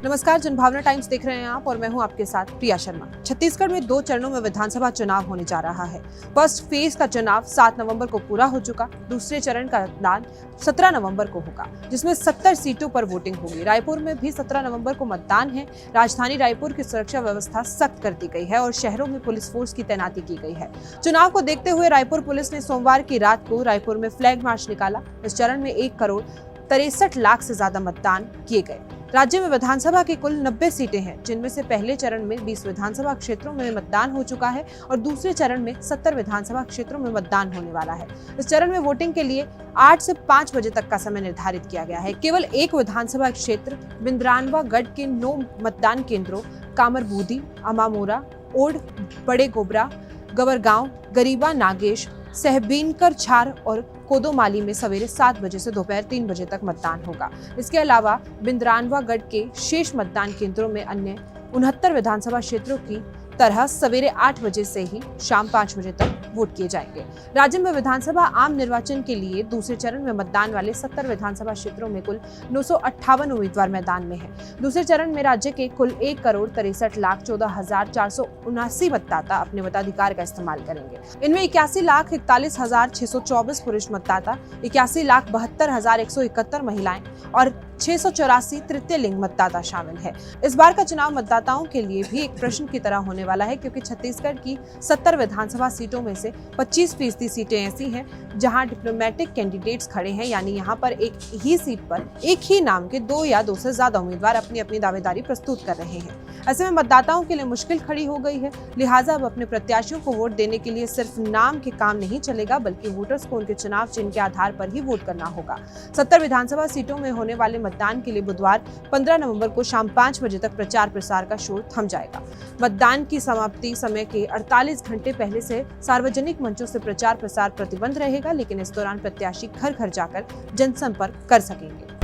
नमस्कार, जनभावना टाइम्स देख रहे हैं आप और मैं हूं आपके साथ प्रिया शर्मा। छत्तीसगढ़ में 2 चरणों में विधानसभा चुनाव होने जा रहा है। फर्स्ट फेज का चुनाव 7 नवंबर को पूरा हो चुका। दूसरे चरण का मतदान 17 नवंबर को होगा, जिसमें 70 सीटों पर वोटिंग होगी। रायपुर में भी 17 नवंबर को मतदान है। राजधानी रायपुर की सुरक्षा व्यवस्था सख्त कर दी गई है और शहरों में पुलिस फोर्स की तैनाती की गई है। चुनाव को देखते हुए रायपुर पुलिस ने सोमवार की रात को रायपुर में फ्लैग मार्च निकाला। इस चरण में 1,63,00,000 से ज्यादा मतदान किए गए। राज्य में विधानसभा की कुल 90 सीटें हैं, जिनमें से पहले चरण में 20 विधानसभा क्षेत्रों में मतदान हो चुका है और दूसरे चरण में 70 विधानसभा क्षेत्रों में मतदान होने वाला है। इस चरण में वोटिंग के लिए 8 से 5 बजे तक का समय निर्धारित किया गया है। केवल एक विधानसभा क्षेत्र बिंद्रानवागढ़ के 9 मतदान केंद्रों कामरबूदी, अमामोरा, ओड, बड़े गोबरा, गवरगांव, गरीबा नागेश, सहबीनकर छार और कोदोमाली में सवेरे 7 बजे से दोपहर 3 बजे तक मतदान होगा। इसके अलावा बिंद्रानवागढ़ के शेष मतदान केंद्रों में अन्य 69 विधानसभा क्षेत्रों की तरह सवेरे 8 बजे से ही शाम 5 बजे तक वोट किए जाएंगे। राज्य में विधानसभा आम निर्वाचन के लिए दूसरे चरण में मतदान वाले 70 विधानसभा क्षेत्रों में कुल 958 उम्मीदवार मैदान में हैं। दूसरे चरण में राज्य के कुल 1,63,14,479 मतदाता अपने मताधिकार का इस्तेमाल करेंगे। इनमें 81,41,624 पुरुष मतदाता, 81,72,171 महिलाएं और 684 तृतीय लिंग मतदाता शामिल है। इस बार का चुनाव मतदाताओं के लिए भी एक प्रश्न की तरह होने वाला है, क्योंकि छत्तीसगढ़ की 70 विधानसभा सीटों में से 25% सीटें ऐसी हैं जहां डिप्लोमेटिक कैंडिडेट्स खड़े हैं, यानी यहां पर एक ही सीट पर एक ही नाम के 2 या 2 से ज्यादा उम्मीदवार अपनी अपनी दावेदारी प्रस्तुत कर रहे हैं। ऐसे में मतदाताओं के लिए मुश्किल खड़ी हो गई है। लिहाजा अब अपने प्रत्याशियों को वोट देने के लिए सिर्फ नाम के काम नहीं चलेगा, बल्कि वोटर्स को उनके चुनाव चिन्ह के आधार पर ही वोट करना होगा। 70 विधानसभा सीटों में होने वाले मतदान के लिए बुधवार 15 नवंबर को शाम 5 बजे तक प्रचार प्रसार का शोर थम जाएगा। मतदान की समाप्ति समय के 48 घंटे पहले से सार्वजनिक मंचों से प्रचार प्रसार प्रतिबंध रहेगा, लेकिन इस दौरान प्रत्याशी घर घर जाकर जनसंपर्क कर सकेंगे।